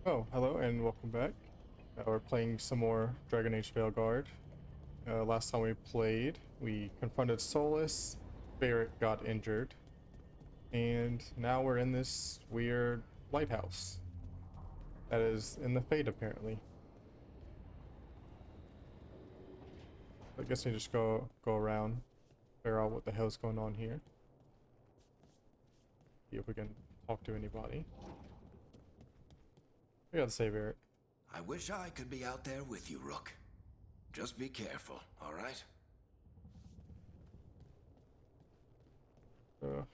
Oh, hello and welcome back. We're playing some more Dragon Age Veilguard. Last time we played, we confronted Solus, Barrett got injured, and now we're in this weird lighthouse that is in the Fade apparently. I guess we just go around, figure out what the hell's going on here. See if we can talk to anybody. We gotta save Barrett. I wish I could be out there with you, Rook. Just be careful, all right?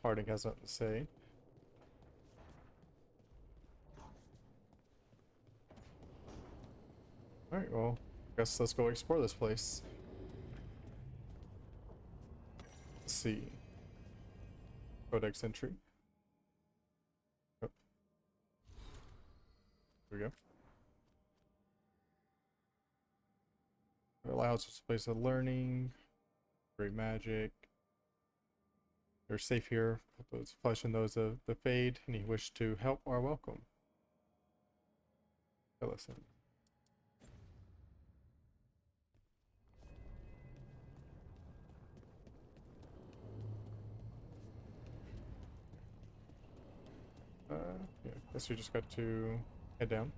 Harding has nothing to say. Alright, well, guess let's go explore this place. Let's see. Codex entry. Oh. Here we go. Allows us a place of learning, great magic. You're safe here. Those flesh and those of the Fade. Any wish to help are welcome. Okay, listen. Yeah, guess we just got to head down.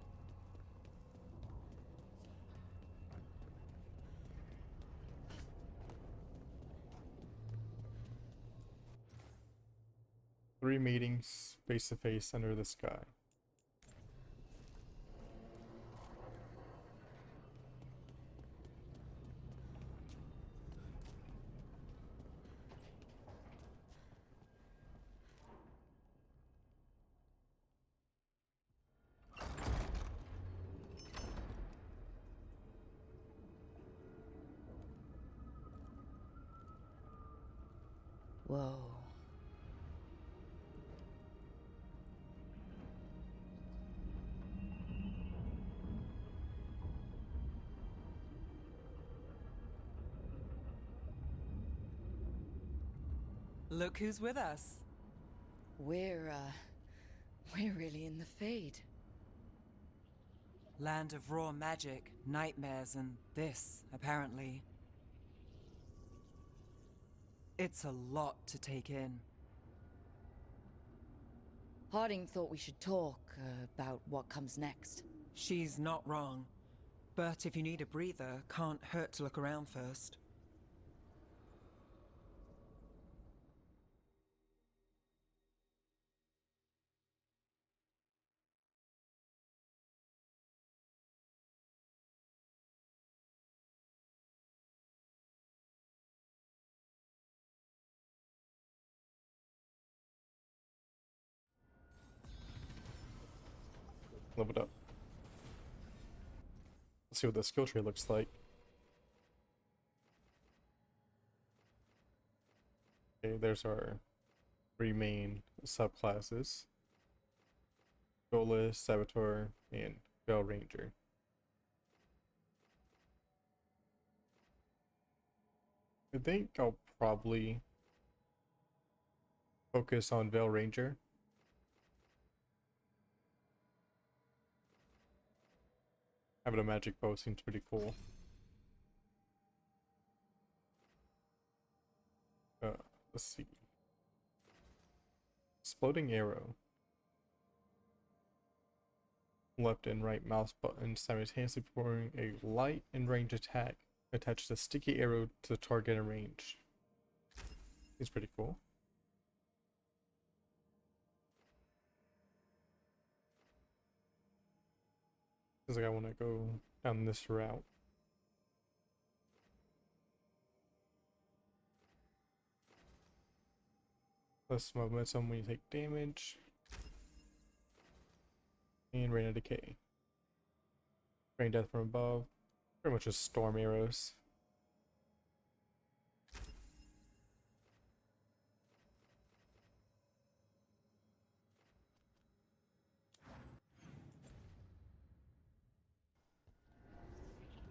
Three meetings face to face under the sky. Whoa. Look who's with us. We're really in the Fade. Land of raw magic, nightmares, and this, apparently. It's a lot to take in. Harding thought we should talk about what comes next. She's not wrong. But if you need a breather, can't hurt to look around first. Leveled up. Let's see what the skill tree looks like. Okay, there's our three main subclasses. Duelist, Saboteur, and Veil Ranger. I think I'll probably focus on Veil Ranger. Having a magic bow seems pretty cool. Let's see. Exploding arrow. Left and right mouse button simultaneously performing a light and range attack. Attach the sticky arrow to the target in range. It's pretty cool. Seems like I want to go down this route. Less momentum when you take damage. And Rain of Decay. Rain Death from above. Pretty much just storm arrows.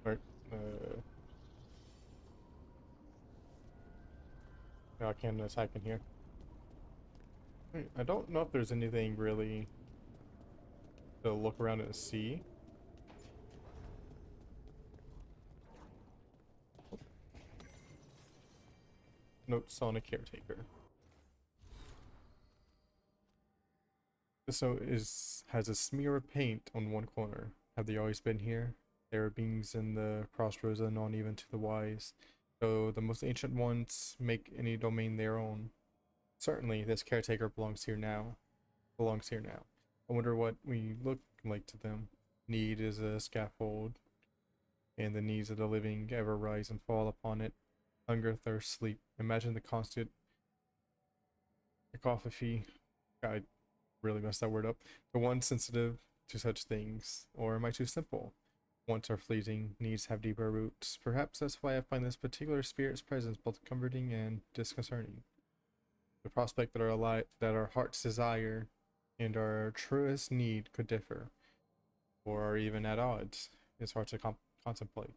Alright, no, I can't attack in here. I don't know if there's anything really to look around and see. Notes on a caretaker. This note has a smear of paint on one corner. Have they always been here? There are beings in the crossroads unknown even to the wise, though the most ancient ones make any domain their own. Certainly, this caretaker belongs here now. I wonder what we look like to them. Need is a scaffold, and the needs of the living ever rise and fall upon it. Hunger, thirst, sleep. Imagine the constant cacophony. I really messed that word up. The one sensitive to such things. Or am I too simple? Wants are fleeting, needs have deeper roots. Perhaps that's why I find this particular spirit's presence both comforting and disconcerting. The prospect that our heart's desire and our truest need could differ, or are even at odds, is hard to contemplate.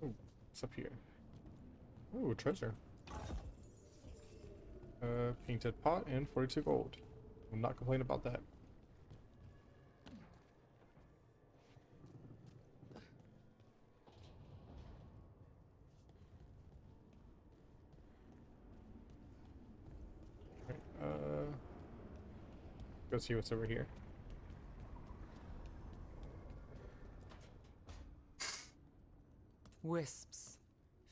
Ooh, what's up here? Ooh, treasure. Painted pot and 42 gold. I'm not complaining about that. Alright, go see what's over here. Wisps.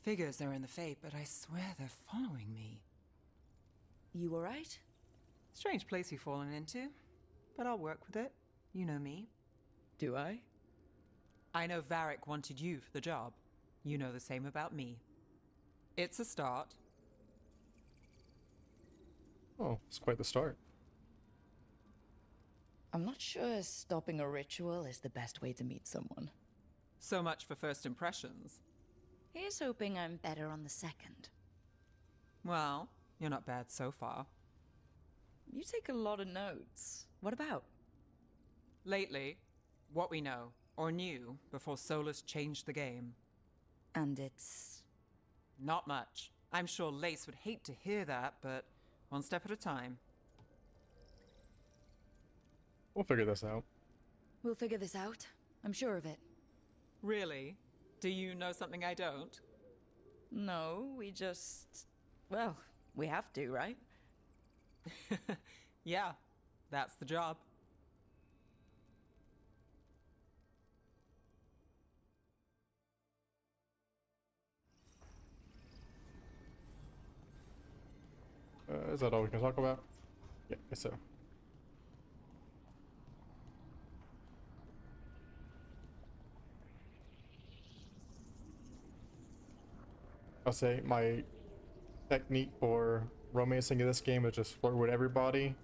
Figures are in the fate, but I swear they're following me. You alright? Strange place you've fallen into, but I'll work with it. You know me. Do I? I know Varric wanted you for the job. You know the same about me. It's a start. Oh, it's quite the start. I'm not sure stopping a ritual is the best way to meet someone. So much for first impressions. Here's hoping I'm better on the second. Well, you're not bad so far. You take a lot of notes. What about? Lately, what we know, or knew, before Solus changed the game. And it's... Not much. I'm sure Lace would hate to hear that, but one step at a time. We'll figure this out. We'll figure this out. I'm sure of it. Really? Do you know something I don't? No, we just... Well, we have to, right? Yeah, that's the job. Is that all we can talk about? Yeah, I guess so. I'll say my technique for romancing in this game is just flirt with everybody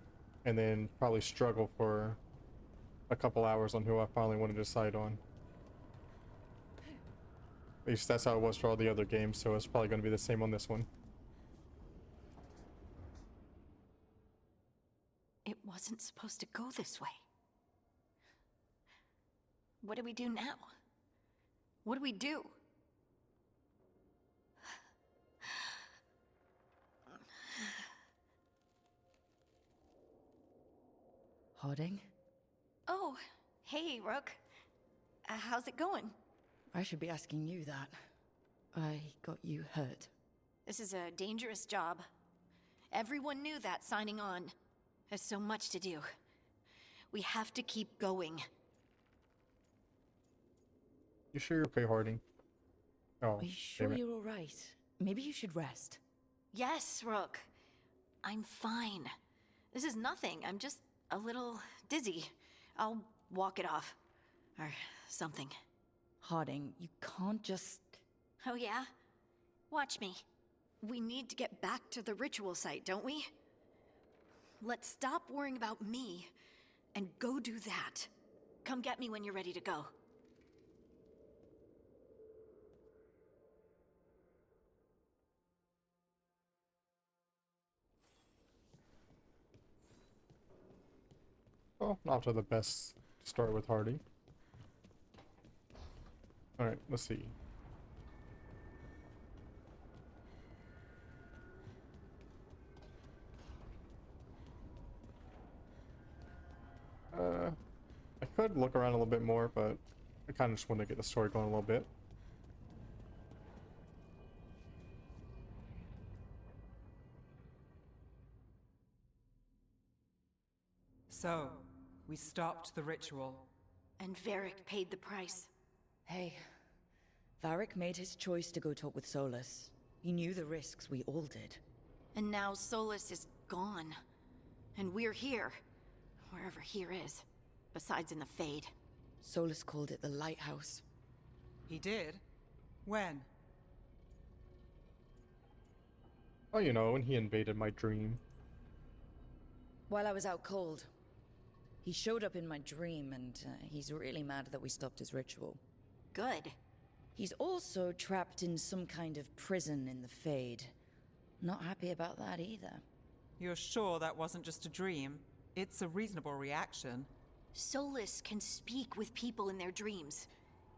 and then probably struggle for a couple hours on who I finally want to decide on. At least that's how it was for all the other games, so it's probably going to be the same on this one. It wasn't supposed to go this way. What do we do now? What do we do? Harding? Oh, hey, Rook. How's it going? I should be asking you that. I got you hurt. This is a dangerous job. Everyone knew that signing on. There's so much to do. We have to keep going. You sure you're okay, Harding? Oh, Are you sure you're alright? Maybe you should rest. Yes, Rook. I'm fine. This is nothing. I'm just a little dizzy. I'll walk it off. Or something. Harding, you can't just... Oh yeah? Watch me. We need to get back to the ritual site, don't we? Let's stop worrying about me and go do that. Come get me when you're ready to go. Well, not to the best start with Hardy. Alright, let's see. I could look around a little bit more, but I kind of just want to get the story going a little bit. So, we stopped the ritual. And Varric paid the price. Hey, Varric made his choice to go talk with Solus. He knew the risks, we all did. And now Solus is gone. And we're here. Wherever here is. Besides in the Fade. Solus called it the Lighthouse. He did? When? Oh, you know, when he invaded my dream. While I was out cold. He showed up in my dream, and he's really mad that we stopped his ritual. Good. He's also trapped in some kind of prison in the Fade. Not happy about that either. You're sure that wasn't just a dream? It's a reasonable reaction. Solus can speak with people in their dreams.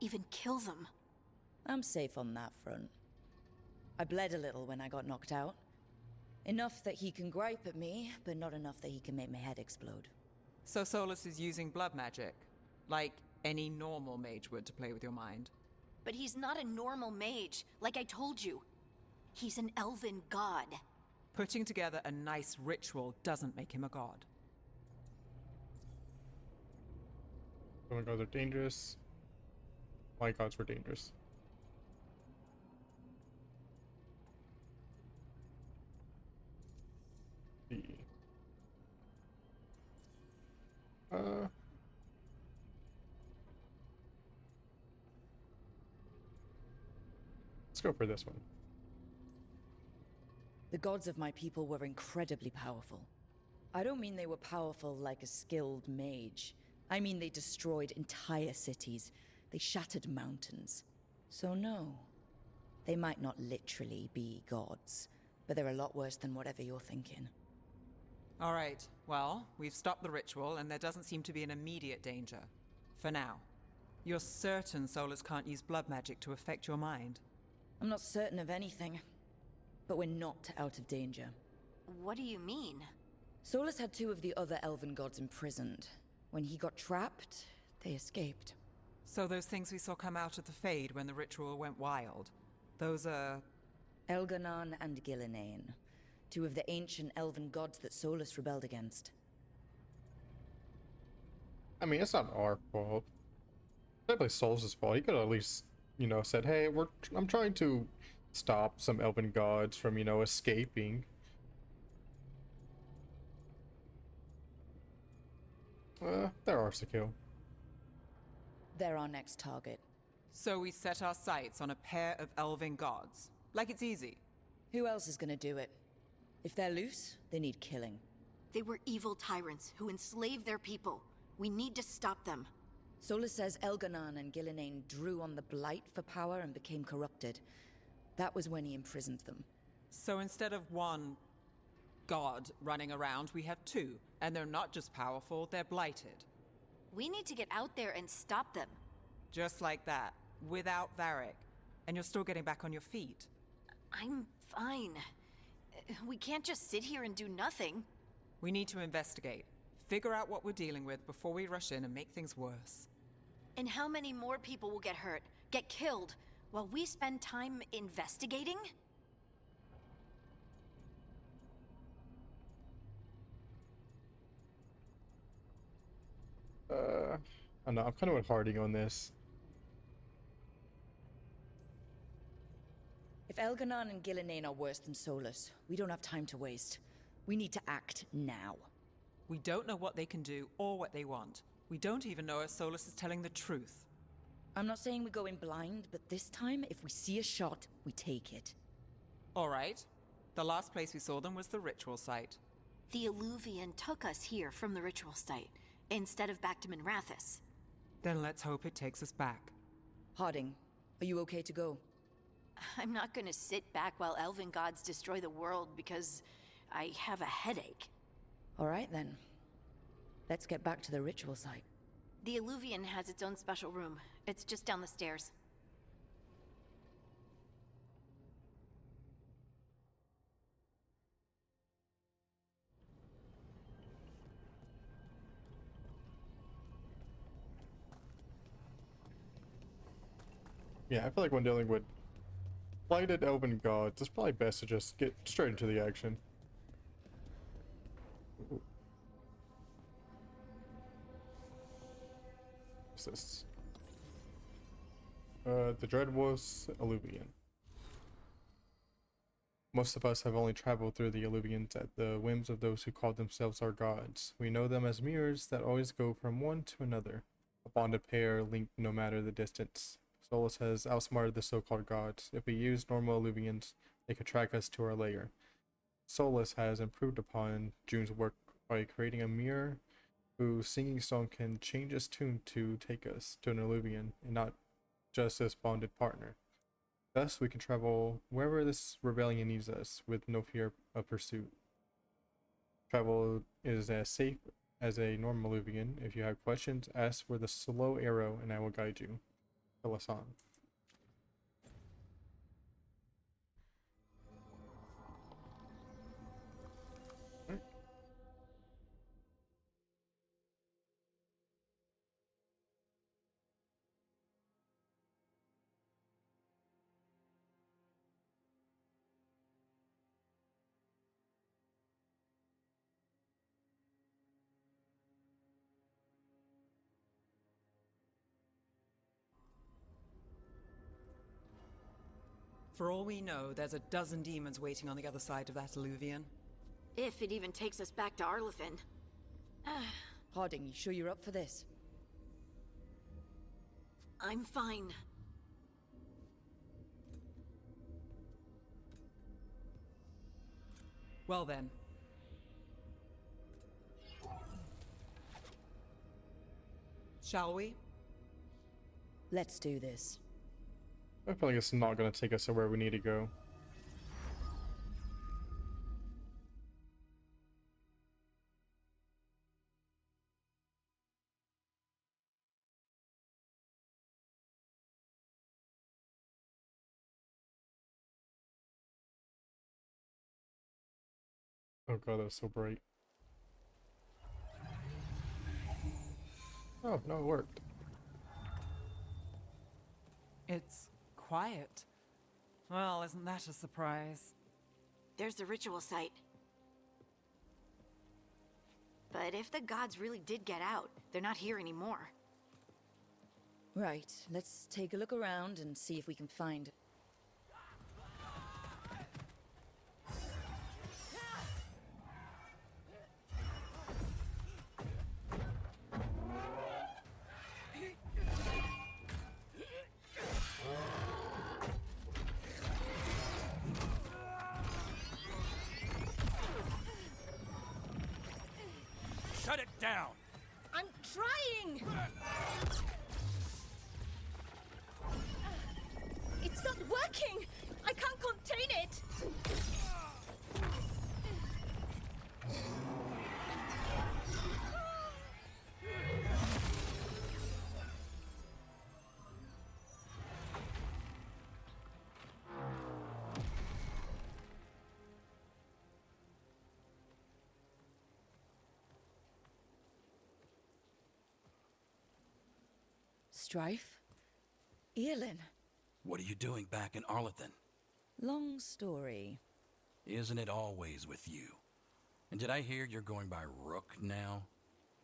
Even kill them. I'm safe on that front. I bled a little when I got knocked out. Enough that he can gripe at me, but not enough that he can make my head explode. So Solus is using blood magic, like any normal mage would to play with your mind. But he's not a normal mage, like I told you. He's an elven god. Putting together a nice ritual doesn't make him a god. Oh my gods are dangerous. My gods were dangerous. See. Let's go for this one. The gods of my people were incredibly powerful. I don't mean they were powerful like a skilled mage. I mean they destroyed entire cities. They shattered mountains. So no, they might not literally be gods, but they're a lot worse than whatever you're thinking. All right, well, we've stopped the ritual and there doesn't seem to be an immediate danger. For now. You're certain Solus can't use blood magic to affect your mind? I'm not certain of anything, but we're not out of danger. What do you mean? Solus had two of the other elven gods imprisoned. When he got trapped, they escaped. So those things we saw come out of the Fade when the ritual went wild, those are... Elganon and Gillinane, two of the ancient elven gods that Solus rebelled against. I mean, it's not our fault. Definitely Solus' fault. He could have at least, you know, said, "Hey, I'm trying to stop some elven gods from, you know, escaping." They're ours to kill. They're our next target. So we set our sights on a pair of elven gods. Like it's easy. Who else is gonna do it? If they're loose, they need killing. They were evil tyrants who enslaved their people. We need to stop them. Solus says Elganon and Gillinane drew on the Blight for power and became corrupted. That was when he imprisoned them. So instead of one god running around, we have two. And they're not just powerful, they're blighted. We need to get out there and stop them. Just like that, without Varric. And you're still getting back on your feet. I'm fine. We can't just sit here and do nothing. We need to investigate. Figure out what we're dealing with before we rush in and make things worse. And how many more people will get hurt, get killed, while we spend time investigating? I know, I'm kind of with Harding on this. If Elganon and Gillinane are worse than Solus, we don't have time to waste. We need to act now. We don't know what they can do or what they want. We don't even know if Solus is telling the truth. I'm not saying we go in blind, but this time, if we see a shot, we take it. All right. The last place we saw them was the ritual site. The Alluvian took us here from the ritual site, instead of back to Minrathous. Then let's hope it takes us back. Harding, are you okay to go? I'm not gonna sit back while elven gods destroy the world because I have a headache. All right then. Let's get back to the ritual site. The Alluvian has its own special room. It's just down the stairs. Yeah, I feel like when dealing with blighted elven gods, it's probably best to just get straight into the action. Ooh. What's this? The Dreadwolf's Alluvian. Most of us have only traveled through the Alluvians at the whims of those who call themselves our gods. We know them as mirrors that always go from one to another, a bonded pair linked no matter the distance. Solus has outsmarted the so-called gods. If we use normal Alluvians, they could track us to our lair. Solus has improved upon June's work by creating a mirror whose singing song can change its tune to take us to an Alluvian, and not just this bonded partner. Thus, we can travel wherever this rebellion needs us, with no fear of pursuit. Travel is as safe as a normal Alluvian. If you have questions, ask for the slow arrow and I will guide you. Fill us on. For all we know, there's a dozen demons waiting on the other side of that Alluvian. If it even takes us back to Arlathan. Harding, you sure you're up for this? I'm fine. Well then. Shall we? Let's do this. I feel like it's not going to take us to where we need to go. Oh god, that was so bright. Oh, no, it worked. It's quiet. Well, isn't that a surprise? There's the ritual site. But if the gods really did get out, they're not here anymore. Right, let's take a look around and see if we can find... Shut it down! I'm trying! It's not working! I can't contain it! Strife? Earlin? What are you doing back in Arlathan? Long story. Isn't it always with you? And did I hear you're going by Rook now?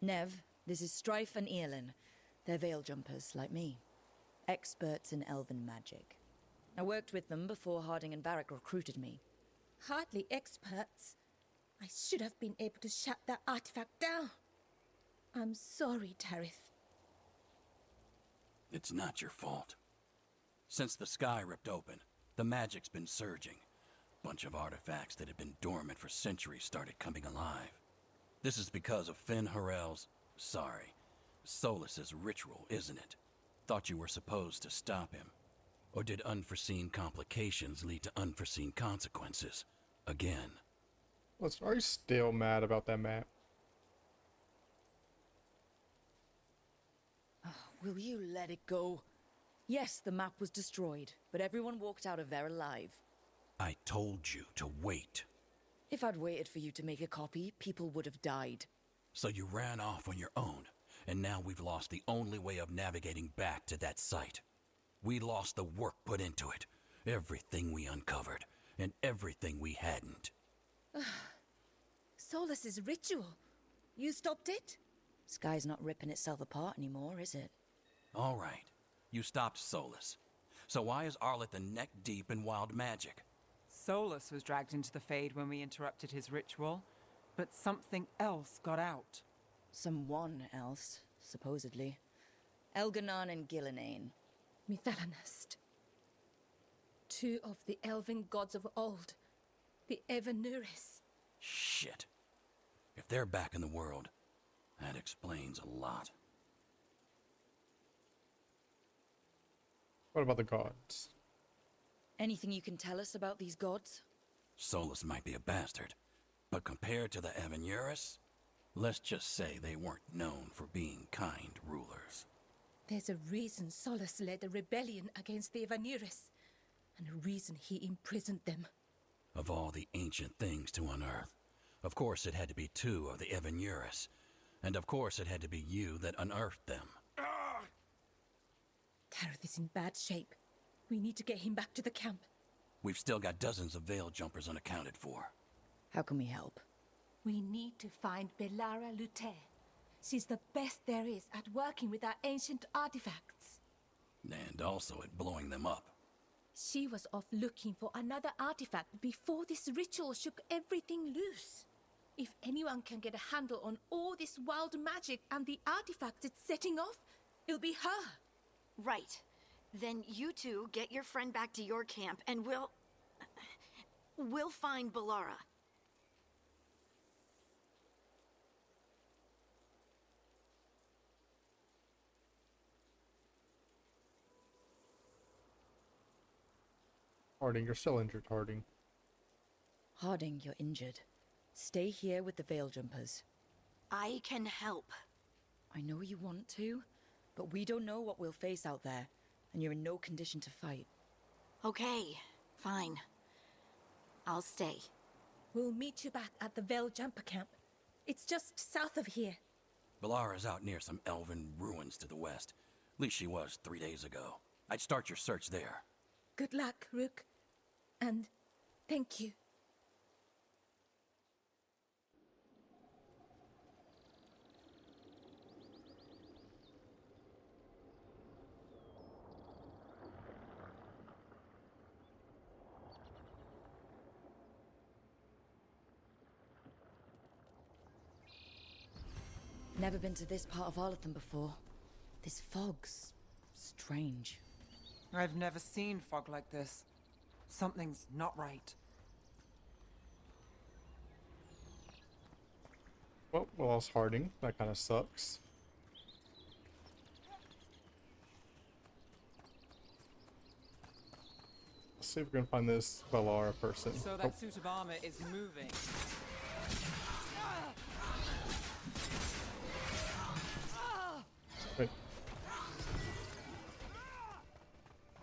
Nev, this is Strife and Earlin. They're veil jumpers, like me. Experts in elven magic. I worked with them before Harding and Varric recruited me. Hardly experts. I should have been able to shut that artifact down. I'm sorry, Tarith. It's not your fault. Since the sky ripped open, the magic's been surging. Bunch of artifacts that had been dormant for centuries started coming alive. This is because of Finn Harel's... Solus's ritual, isn't it? Thought you were supposed to stop him. Or did unforeseen complications lead to unforeseen consequences? Again. Listen, are you still mad about that map? Will you let it go? Yes, the map was destroyed, but everyone walked out of there alive. I told you to wait. If I'd waited for you to make a copy, people would have died. So you ran off on your own, and now we've lost the only way of navigating back to that site. We lost the work put into it, everything we uncovered, and everything we hadn't. Solus's ritual. You stopped it? Sky's not ripping itself apart anymore, is it? All right, you stopped Solus. So why is Arlathan neck deep in wild magic? Solus was dragged into the Fade when we interrupted his ritual, but something else got out. Someone else, supposedly. Elganon and Gillenane. Mithalanast. Two of the elven gods of old. The Evanuris. Shit. If they're back in the world, that explains a lot. What about the gods? Anything you can tell us about these gods? Solus might be a bastard, but compared to the Evanuris, let's just say they weren't known for being kind rulers. There's a reason Solus led a rebellion against the Evanuris, and a reason he imprisoned them. Of all the ancient things to unearth, of course it had to be two of the Evanuris, and of course it had to be you that unearthed them. Tareth is in bad shape. We need to get him back to the camp. We've still got dozens of veil jumpers unaccounted for. How can we help? We need to find Bellara Luther. She's the best there is at working with our ancient artifacts. And also at blowing them up. She was off looking for another artifact before this ritual shook everything loose. If anyone can get a handle on all this wild magic and the artifacts it's setting off, it'll be her. Right. Then you two get your friend back to your camp and we'll find Bellara. Harding, you're still injured, Harding. Harding, you're injured. Stay here with the Veil Jumpers. I can help. I know you want to, but we don't know what we'll face out there, and you're in no condition to fight. Okay, fine. I'll stay. We'll meet you back at the Veil Jumper camp. It's just south of here. Bellara's out near some elven ruins to the west. At least she was 3 days ago. I'd start your search there. Good luck, Rook. And thank you. Never been to this part of Arlathan before. This fog's strange. I've never seen fog like this. Something's not right. Well, we lost Harding. That kind of sucks. Let's see if we can find this Bellara person. So that suit of armor is moving. Wait.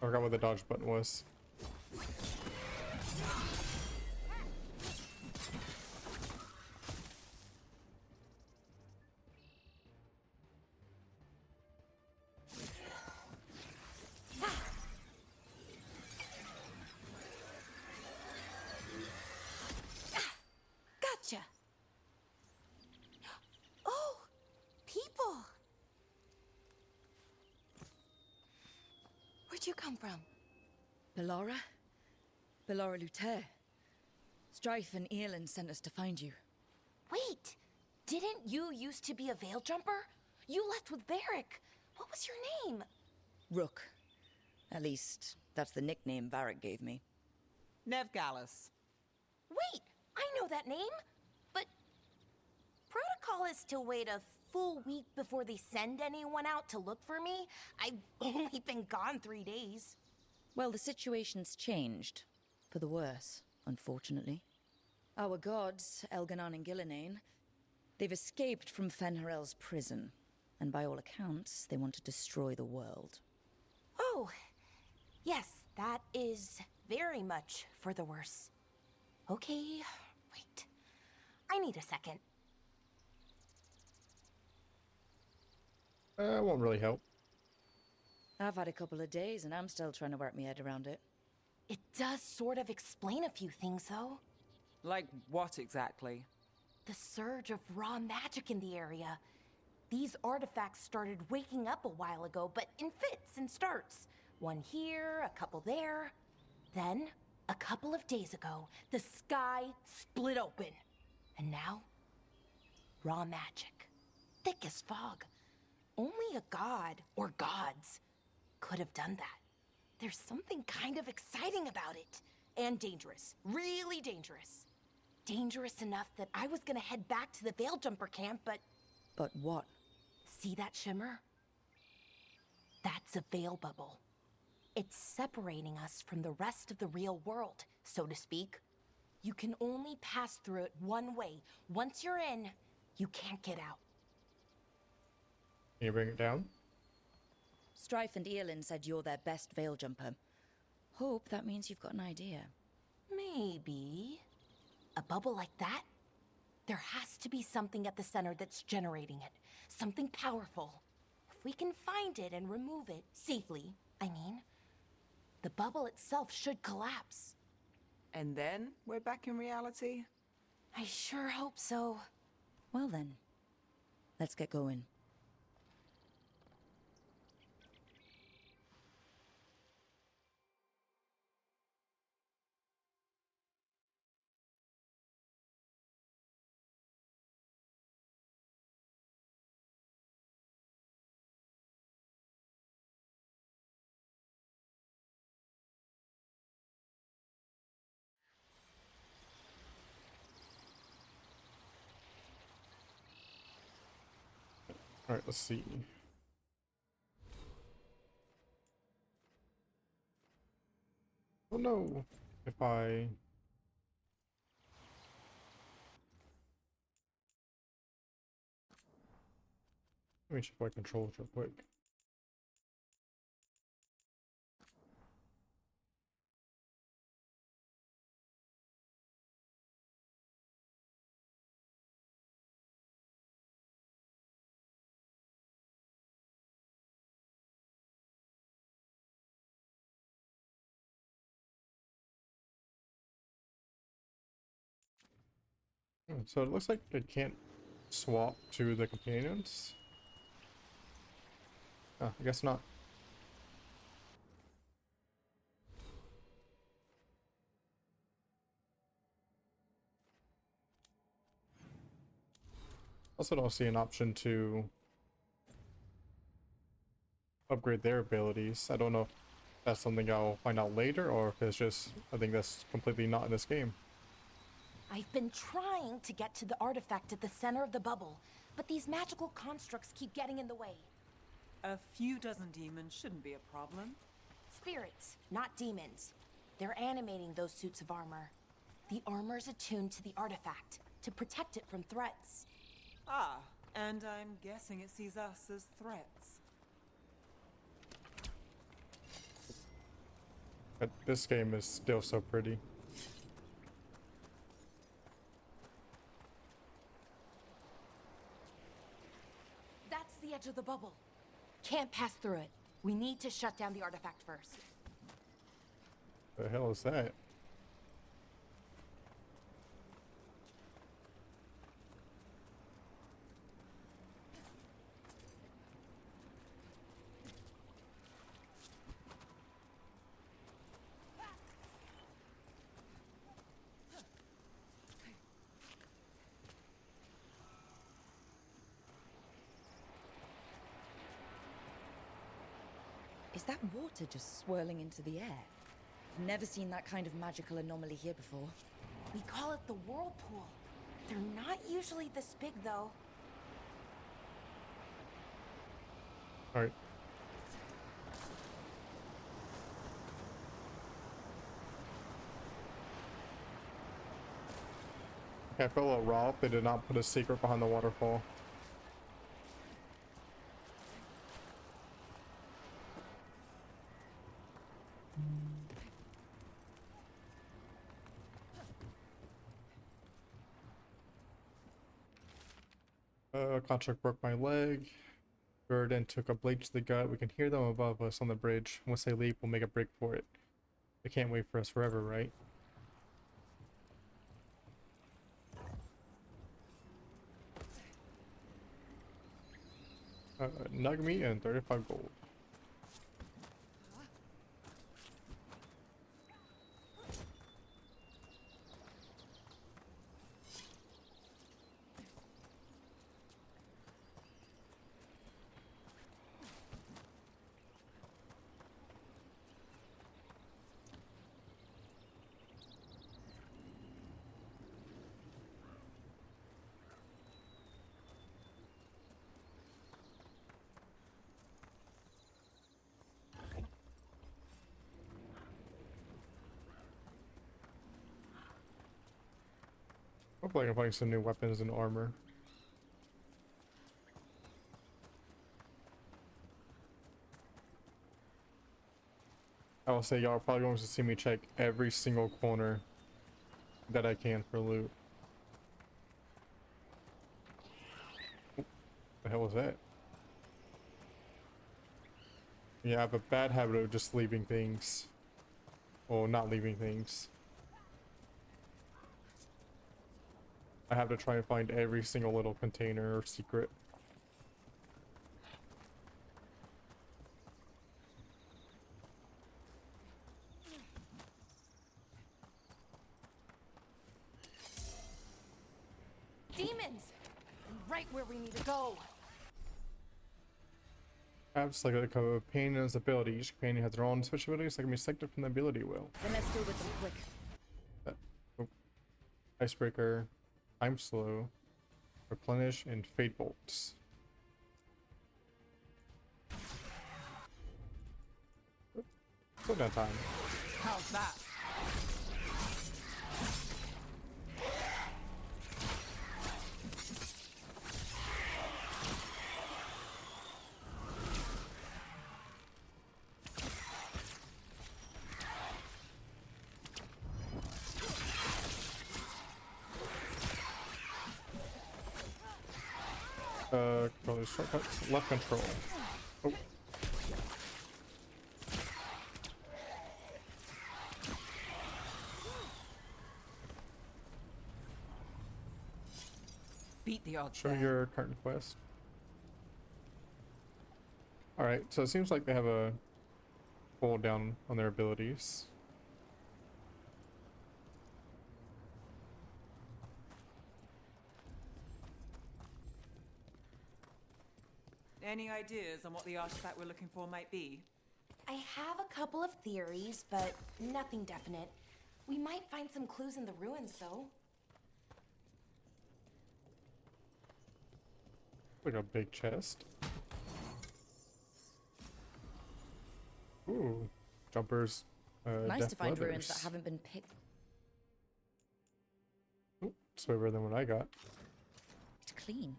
I forgot what the dodge button was. Gotcha. Oh, people. Where'd you come from? Bellara? Bellara Luther. Strife and Earlin sent us to find you. Wait, didn't you used to be a veil jumper? You left with Varric. What was your name? Rook. At least, that's the nickname Varric gave me. Nev Gallus. Wait, I know that name. But protocol is to wait a full week before they send anyone out to look for me. I've only been gone 3 days. Well, the situation's changed. For the worse, unfortunately. Our gods, Elganon and Gillenane, they've escaped from Fen'Harel's prison. And by all accounts, they want to destroy the world. Oh, yes, that is very much for the worse. Okay, wait. I need a second. Won't really help. I've had a couple of days and I'm still trying to work my head around it. It does sort of explain a few things, though. Like what exactly? The surge of raw magic in the area. These artifacts started waking up a while ago, but in fits and starts. One here, a couple there. Then, a couple of days ago, the sky split open. And now, raw magic. Thick as fog. Only a god, or gods, could have done that. There's something kind of exciting about it. And dangerous. Really dangerous. Dangerous enough that I was gonna head back to the Veil Jumper camp, but... But what? See that shimmer? That's a veil bubble. It's separating us from the rest of the real world, so to speak. You can only pass through it one way. Once you're in, you can't get out. Can you bring it down? Strife and Eolin said you're their best veil jumper. Hope that means you've got an idea. Maybe. A bubble like that? There has to be something at the center that's generating it. Something powerful. If we can find it and remove it, safely, I mean, the bubble itself should collapse. And then we're back in reality? I sure hope so. Well then, let's get going. Alright, let's see. Oh no! If I... Let me check my controls real quick. So it looks like I can't swap to the companions. Oh, I guess not. Also don't see an option to upgrade their abilities. I don't know if that's something I'll find out later or if it's just, I think that's completely not in this game. I've been trying to get to the artifact at the center of the bubble, but these magical constructs keep getting in the way. A few dozen demons shouldn't be a problem. Spirits, not demons. They're animating those suits of armor. The armor's attuned to the artifact, to protect it from threats. Ah, and I'm guessing it sees us as threats. But this game is still so pretty. That's the edge of the bubble. Can't pass through it. We need to shut down the artifact first. The hell is that? Is that water just swirling into the air? I've never seen that kind of magical anomaly here before. We call it the whirlpool. They're not usually this big, though. Alright. Okay, I felt a little raw. They did not put a secret behind the waterfall. Contract broke my leg. Burden took a blade to the gut. We can hear them above us on the bridge. Once they leave, we'll make a break for it. They can't wait for us forever, right? Nug meat and 35 gold. Hopefully I can find some new weapons and armor. I will say y'all are probably going to see me check every single corner that I can for loot. What the hell was that? Yeah, I have a bad habit of just leaving things. Well, not leaving things. I have to try and find every single little container or secret. Demons! Right where we need to go. Perhaps like a companion and his ability. Each companion has their own special abilities that can be selected from the ability wheel. Then let's deal with them quick. Icebreaker, Time Slow, Replenish, and Fate Bolts. Slow down time. How's that? Control these shortcuts. Left control. Oh. Beat the odds Show there. your current quest. Alright, so it seems like they have a cooldown on their abilities. Any ideas on what the artifact we're looking for might be? I have a couple of theories, but nothing definite. We might find some clues in the ruins, though. Like a big chest. Ooh, jumpers. Nice death to find ruins that leathers. haven't been picked. Ooh, swiver than what I got. It's clean.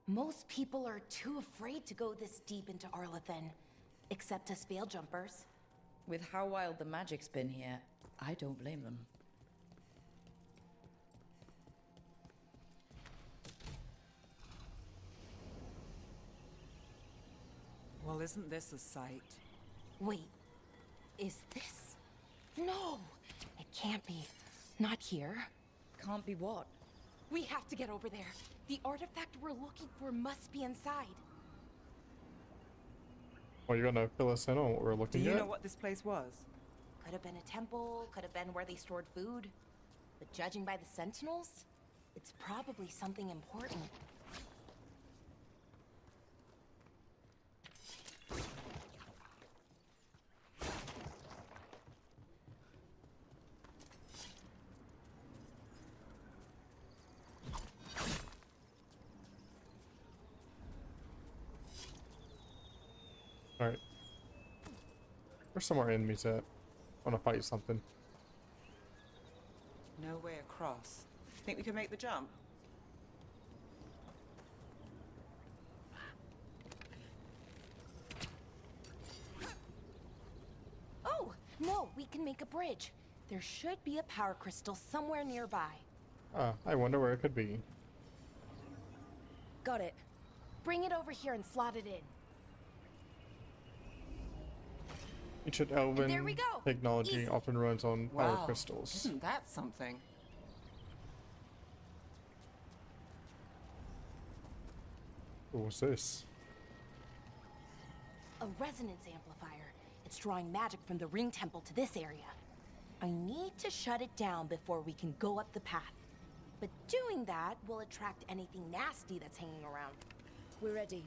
Most people are too afraid to go this deep into Arlathan, except us veil jumpers. With how wild the magic's been here, I don't blame them. Well, isn't this a sight? Wait, is this? No, it can't be. Not here. Can't be what? We have to get over there. The artifact we're looking for must be inside. Well, you're gonna fill us in on what we're Do looking you at? know what this place was? Could have been a temple, could have been where they stored food. But judging by the sentinels, it's probably something important. Alright. Where's some more enemies at? I wanna fight something. No way across. Think we can make the jump? Oh, no, we can make a bridge. There should be a power crystal somewhere nearby. Ah, I wonder where it could be. Got it. bring it over here and slot it in. Ancient There we Elven go. technology Easy. often runs on power Wow, crystals. isn't that something? What was this? A resonance amplifier. It's drawing magic from the ring temple to this area. I need to shut it down before we can go up the path. But doing that will attract anything nasty that's hanging around. We're ready.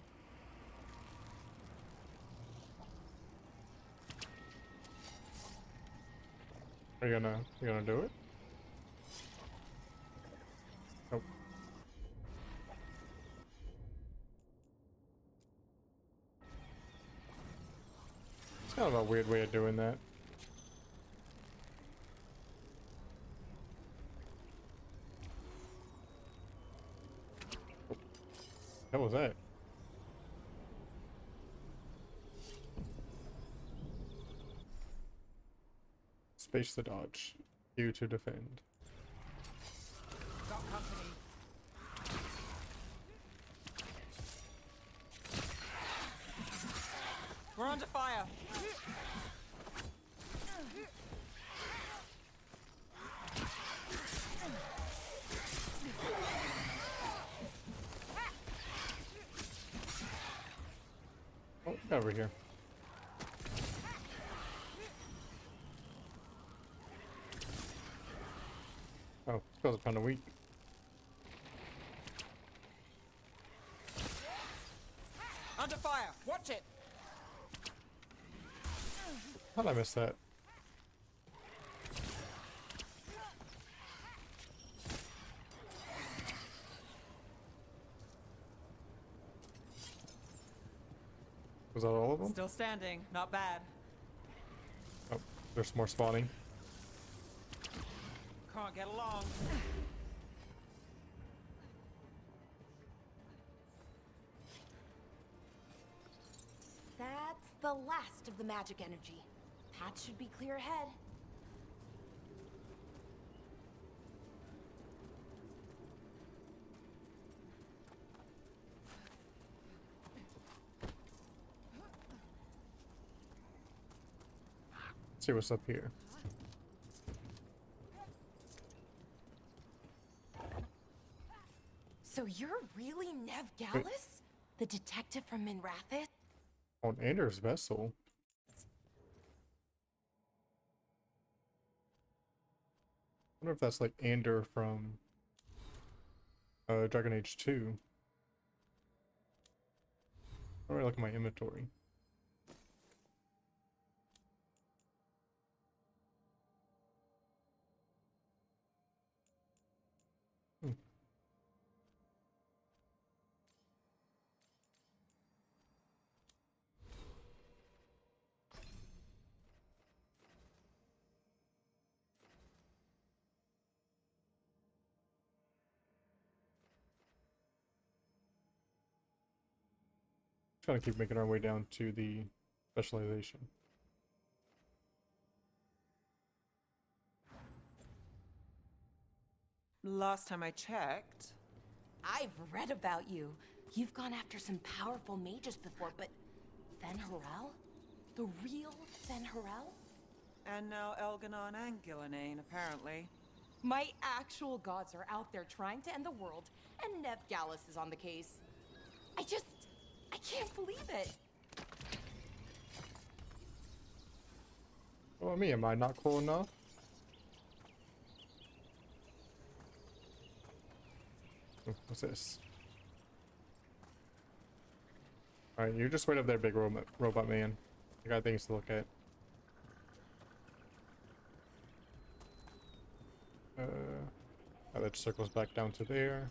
Are you gonna do it? Nope. It's kind of a weird way of doing that. What was that? Space to dodge. Q to defend. Got company. We're under fire. Oh, get over here. Oh, because it's kind of weak. Under fire. Watch it. How'd I miss that? Was that all of them? Still standing. Not bad. Oh, there's more spawning. Can't get along. That's the last of the magic energy. Path should be clear ahead. Let's see what's up here. So you're really Nev Gallus? The detective from Minrathith? On Anders' vessel. I wonder if that's like Ander from Dragon Age 2. Let me look at my inventory. Trying to keep making our way down to the specialization. Last time I checked. I've read about you. You've gone after some powerful mages before, but Fen Harel? The real Fen Harel? And now Elganon and Gillenane, apparently. My actual gods are out there trying to end the world, and Nev Gallus is on the case. I can't believe it. Well, me, am I not cool enough? Oh, what's this? Alright, you just wait up there, big robot man. I got things to look at. That circles back down to there.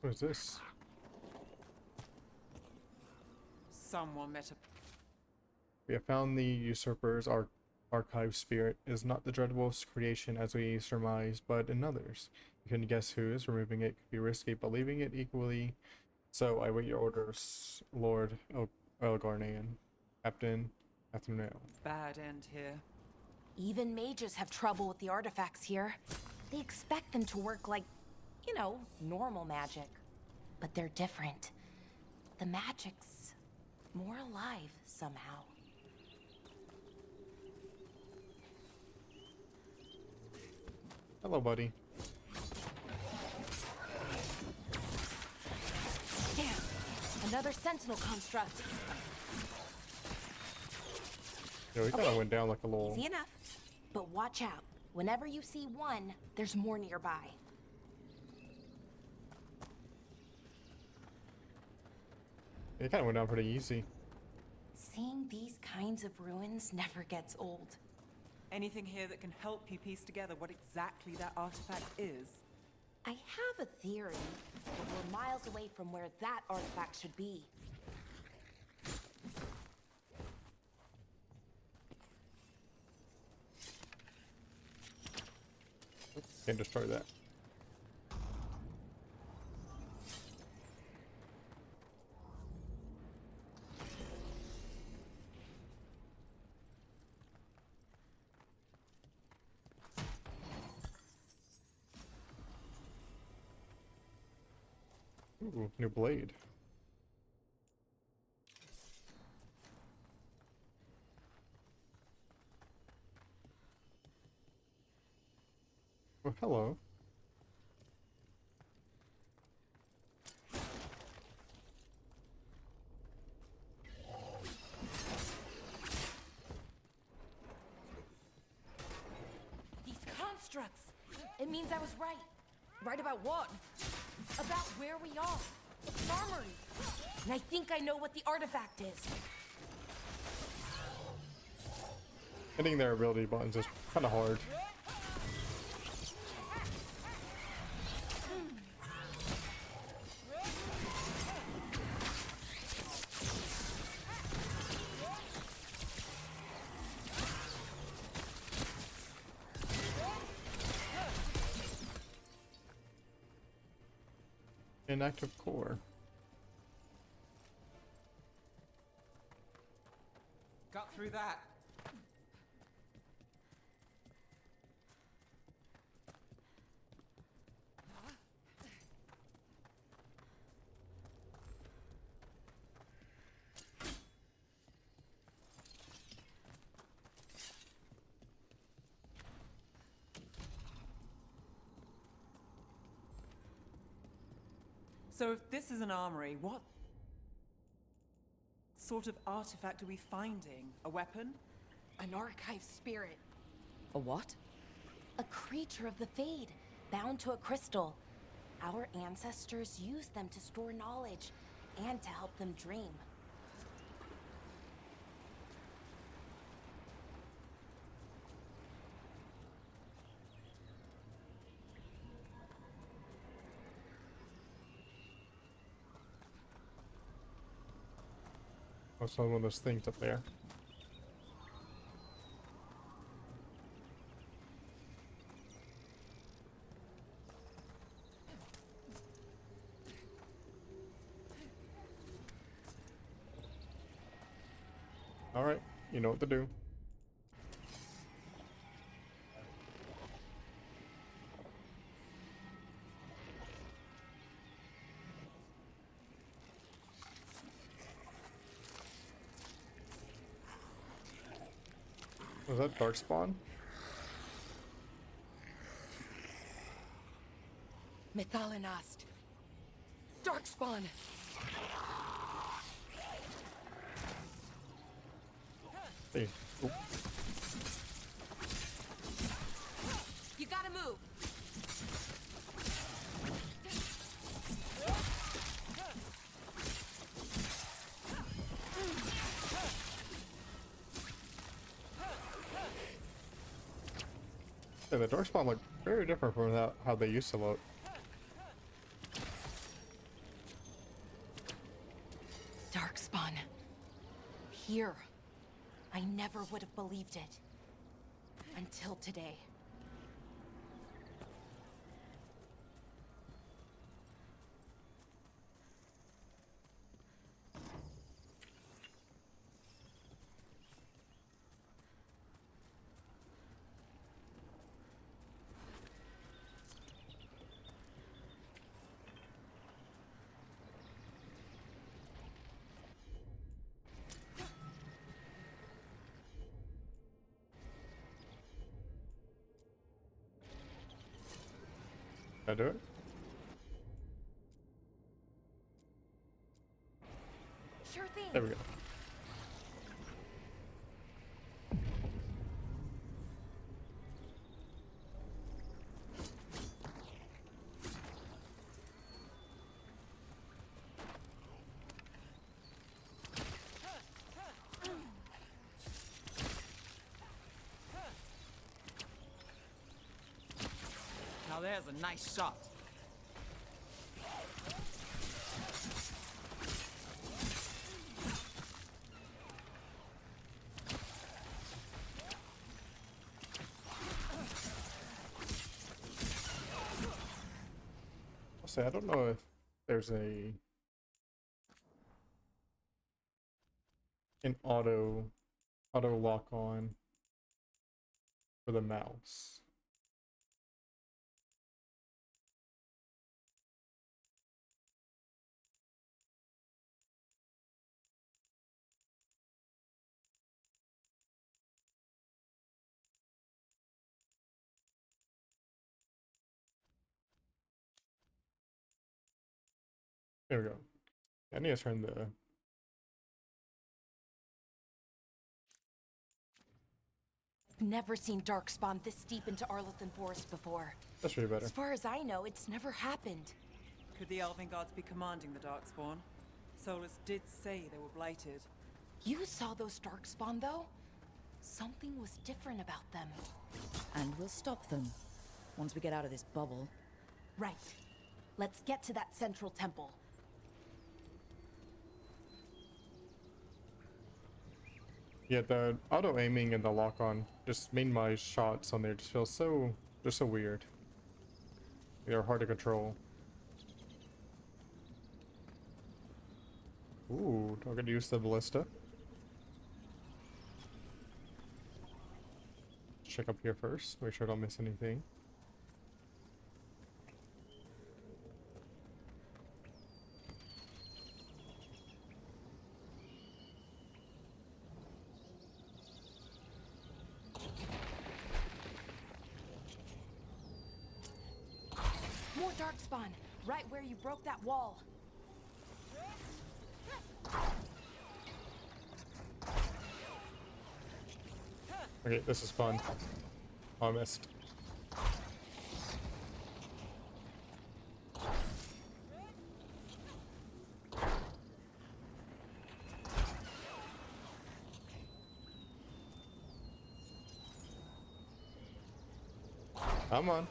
What is this? Someone met a... We have found the usurper's archive spirit is not the Dreadwolf's creation as we surmise, but in others. You can guess whose. Removing it could be risky, but leaving it equally. So I wait your orders, Lord Veilguard, Captain Athenale. Bad end here. Even mages have trouble with the artifacts here. They expect them to work like, you know, normal magic. But they're different. The magic's more alive somehow. Hello, buddy. Damn! Another sentinel construct. Yeah, we kind of went down like a little. Easy enough. But watch out. Whenever you see one, there's more nearby. It kind of went down pretty easy. Seeing these kinds of ruins never gets old. Anything here that can help you piece together what exactly that artifact is? I have a theory, but we're miles away from where that artifact should be. Can't destroy that. Ooh, new blade. Well, hello. These constructs! It means I was right. Right about what? About where we are. It's an armory. And I think I know what the artifact is. Hitting their ability buttons is kind of hard. Inactive core. Got through that. So if this is an armory, what sort of artifact are we finding? A weapon? An archive spirit. A what? A creature of the Fade, bound to a crystal. Our ancestors used them to store knowledge and to help them dream. Oh, so one of those things up there. All right, you know what to do. Was that Darkspawn? Methalinast. Darkspawn. Hey. Oh. You gotta move. Yeah, the Darkspawn look very different from how they used to look. Darkspawn. Here. I never would have believed it. Until today. Can I do it? Sure thing. There we go. Now there's a nice shot. I'll say I don't know if there's an auto lock on for the mouse. There we go. I need to turn the Never seen Darkspawn this deep into Arlathan Forrest before. that's really better. As far as I know, it's never happened. Could the Elven Guards be commanding the Darkspawn? Solus did say they were blighted. You saw those Darkspawn, though? Something was different about them. And we'll stop them once we get out of this bubble. Right. Let's get to that central temple. Yeah, the auto aiming and the lock on just made my shots on there just feel so weird. They're hard to control. Ooh, do I get to use the ballista? Check up here first, make sure I don't miss anything. More Darkspawn, right where you broke that wall. Okay, this is fun. Oh, I missed. Come on.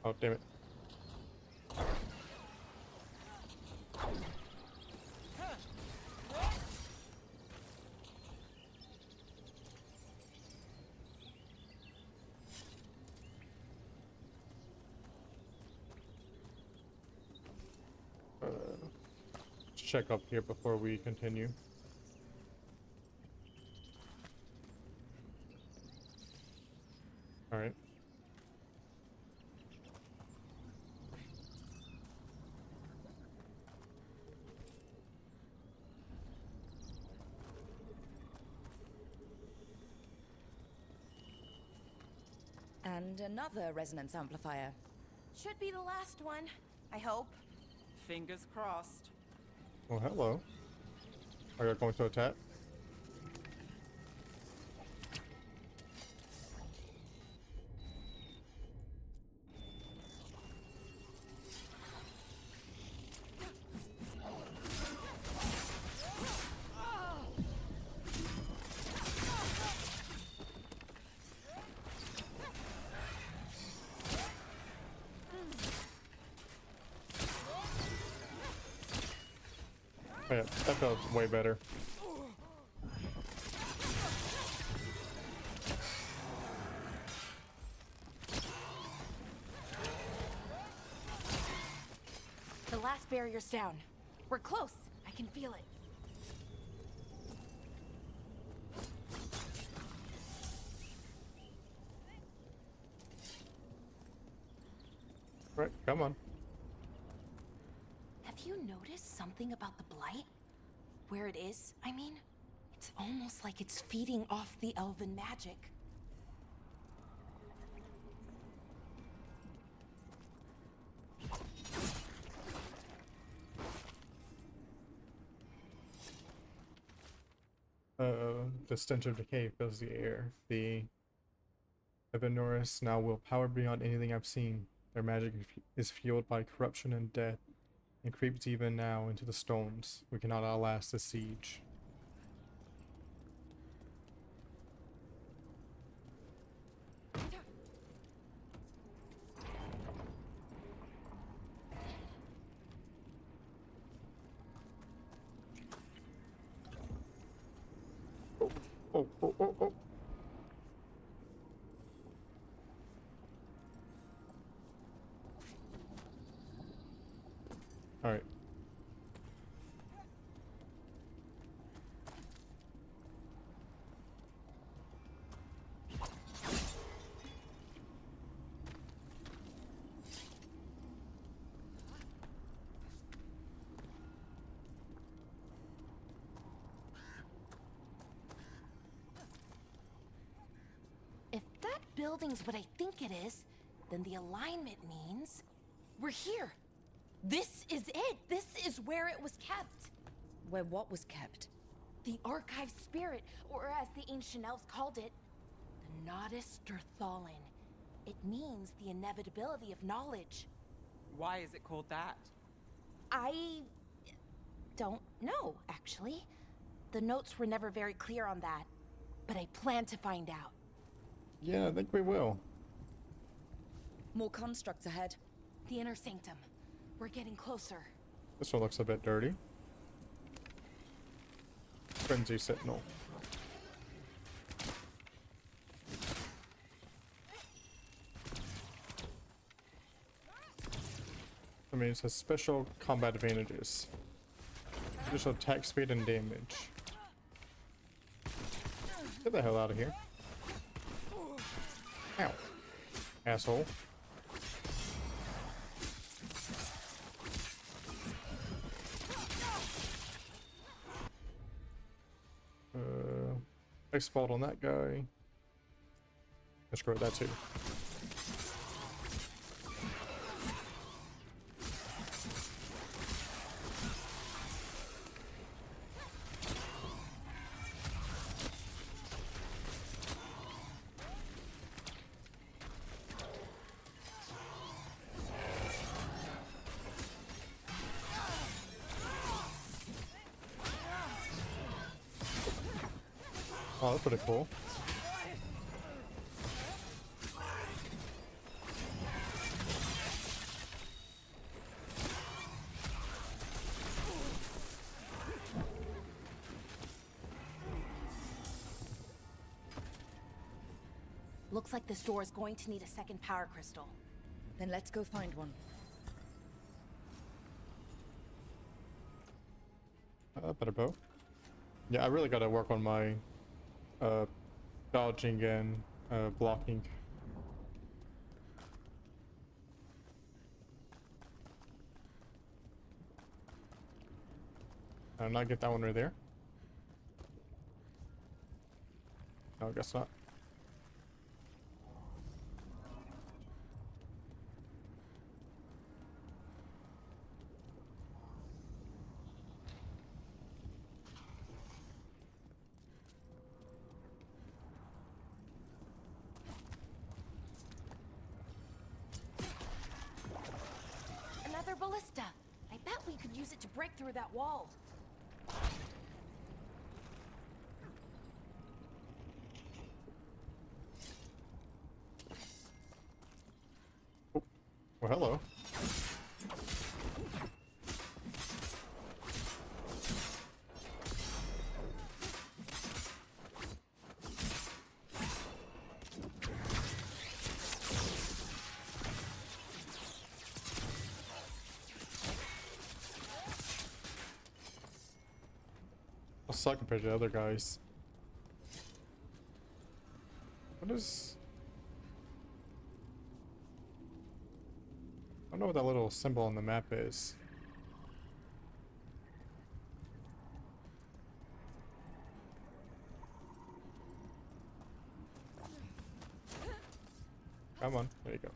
Oh, damn it. Let's check up here before we continue. All right. And another resonance amplifier. Should be the last one, I hope. Fingers crossed. Oh, hello. Are you going to attack? Oh, yeah, that felt way better. The last barrier's down. We're close. I can feel it. Right, come on. Have you noticed something about the Blight? Where it is, I mean? It's almost like it's feeding off the elven magic. The stench of decay fills the air. The Evenoris now will power beyond anything I've seen. Their magic is fueled by corruption and death, and creeps even now into the stones. We cannot outlast the siege. Oh. All right. If that building's what I think it is, then the alignment means we're here. This is it. This is where it was kept. Where what was kept? The archive spirit, or as the ancient elves called it, the Nodus Derthalin. It means the inevitability of knowledge. Why is it called that? I don't know, actually. The notes were never very clear on that, but I plan to find out. Yeah, I think we will. More constructs ahead. The inner sanctum. We're getting closer. This one looks a bit dirty. Frenzy Sentinel. I mean, it has special combat advantages. Additional attack speed and damage. Get the hell out of here. Ow. Asshole. X-Bolt on that guy. Let's screw that too. Oh, that's pretty cool. Looks like this door is going to need a second power crystal. Then let's go find one. Better bow. Yeah, I really gotta work on my dodging and blocking. I'll not get that one right there. No, I guess not. Another ballista. I bet we could use it to break through that wall. Oh. Well, hello. I'll suck compared to the other guys. What is... I don't know what that little symbol on the map is. Come on. There you go.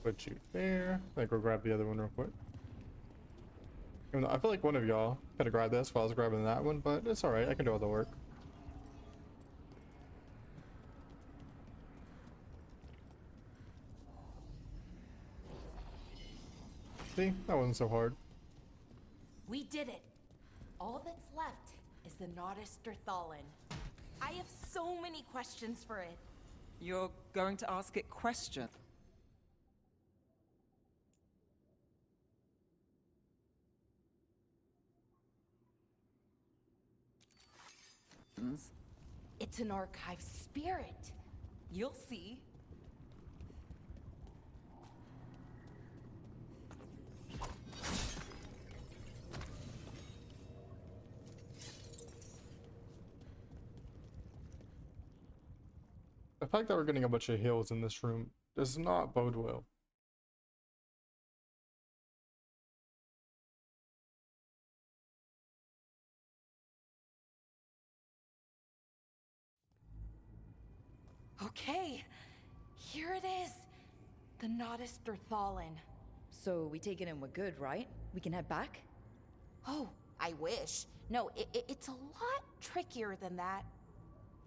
Put you there. I think we'll grab the other one real quick. Even though I feel like one of y'all could have grabbed this while I was grabbing that one, but it's alright. I can do all the work. See? That wasn't so hard. We did it. All that's left is the Nodus Thalin. I have so many questions for it. You're going to ask it questions? It's an archive spirit. You'll see. The fact that we're getting a bunch of heals in this room does not bode well. Okay, here it is. The Nodus Thalin. So we take it and we're good, right? We can head back? Oh, I wish. No, it's a lot trickier than that.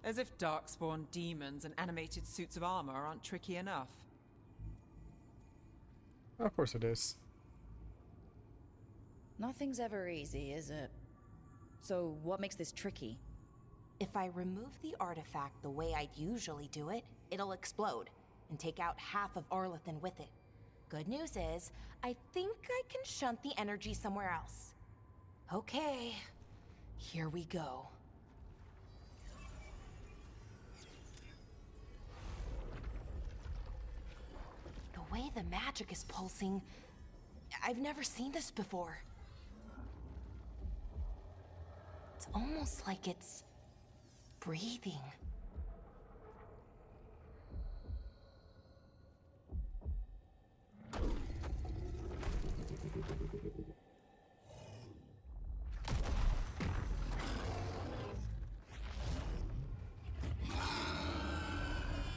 As if Darkspawn demons and animated suits of armor aren't tricky enough. Of course it is. Nothing's ever easy, is it? So what makes this tricky? If I remove the artifact the way I'd usually do it, it'll explode and take out half of Arlathan with it. Good news is, I think I can shunt the energy somewhere else. Okay, here we go. The way the magic is pulsing, I've never seen this before. It's almost like it's breathing.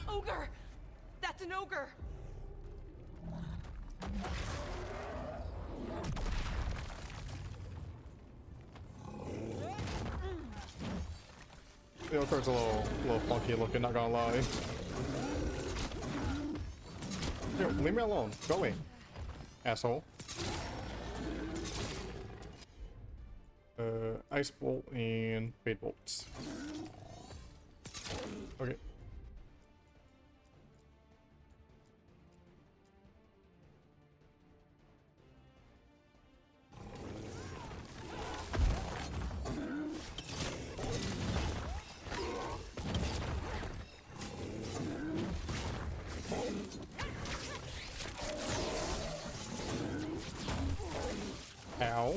Ogre! That's an ogre! The other card's a little funky looking, not gonna lie. Yo, leave me alone. Go away, asshole. Ice bolt and fade bolts. Okay. Ow.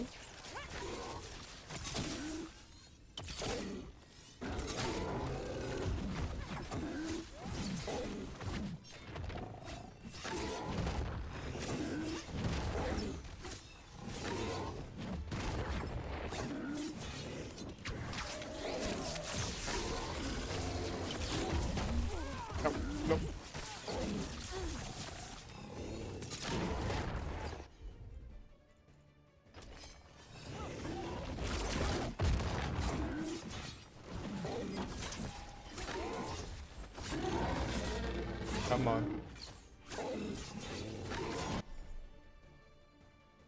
Oh, nope. Come on.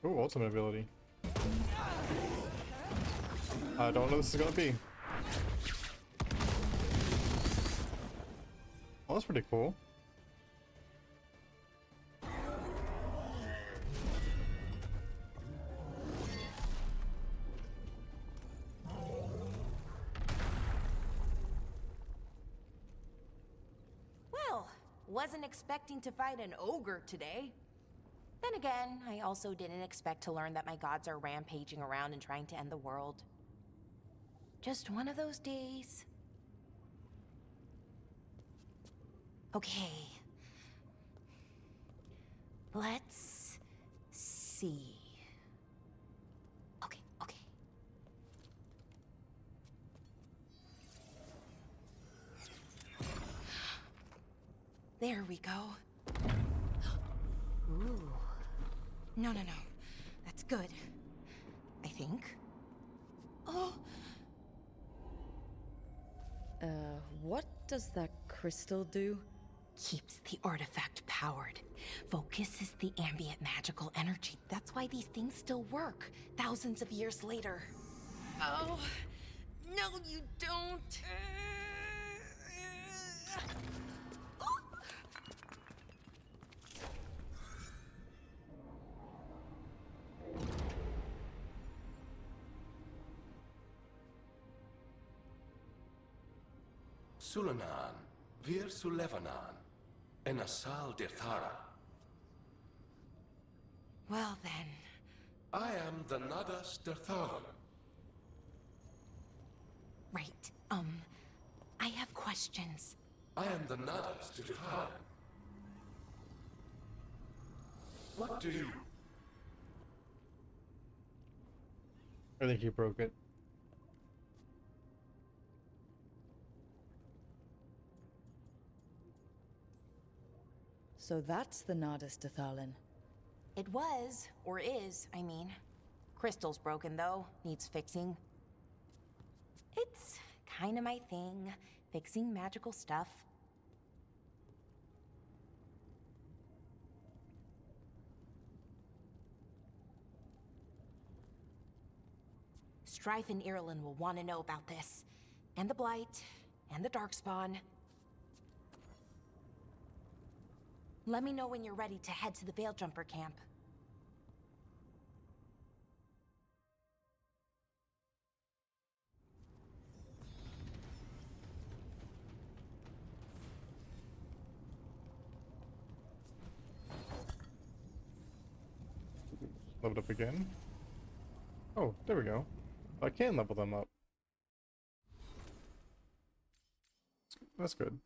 Ooh, ultimate ability. I don't know what this is gonna be. Oh, that's pretty cool. Well, wasn't expecting to fight an ogre today. Then again, I also didn't expect to learn that my gods are rampaging around and trying to end the world. Just one of those days. Okay. Let's see. see. Okay, okay. There we go. Ooh. No, no, no. That's good. I think. Oh! What does that crystal do? Keeps the artifact powered. Focuses the ambient magical energy. That's why these things still work, thousands of years later. Oh, no you don't. Sulanan, Vir Sulevanan, and Asal Dirthara. Well then. I am the Nadas Dirtharan. Right, I have questions. I am the Nadas Dirtharan. What do you... I think he broke it. So that's the Nardis Dathalin. It was, or is, I mean. Crystal's broken though, needs fixing. It's kinda my thing, fixing magical stuff. Strife and Irulan will want to know about this. And the Blight, and the Darkspawn. Let me know when you're ready to head to the Veil Jumper camp. Leveled up again. Oh, there we go. I can level them up. That's good.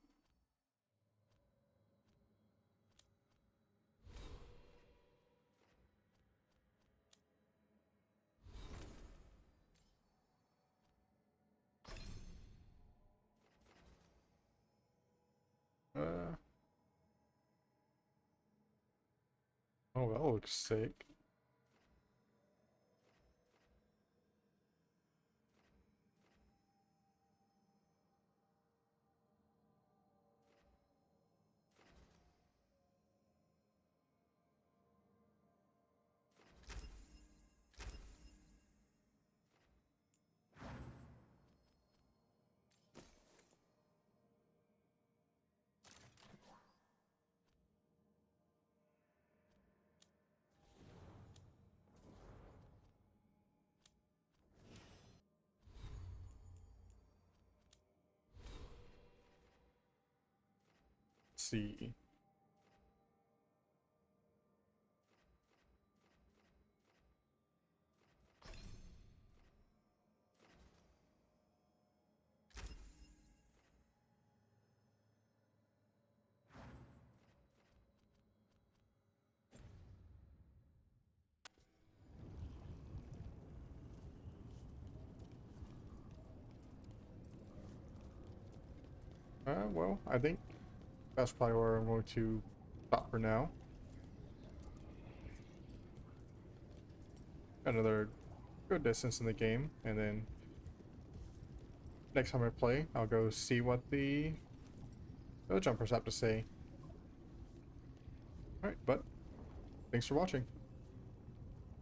Oh, that looks sick. See. Well, I think that's probably where I'm going to stop for now. Another good distance in the game, and then next time I play, I'll go see what the jumpers have to say. Alright, but thanks for watching.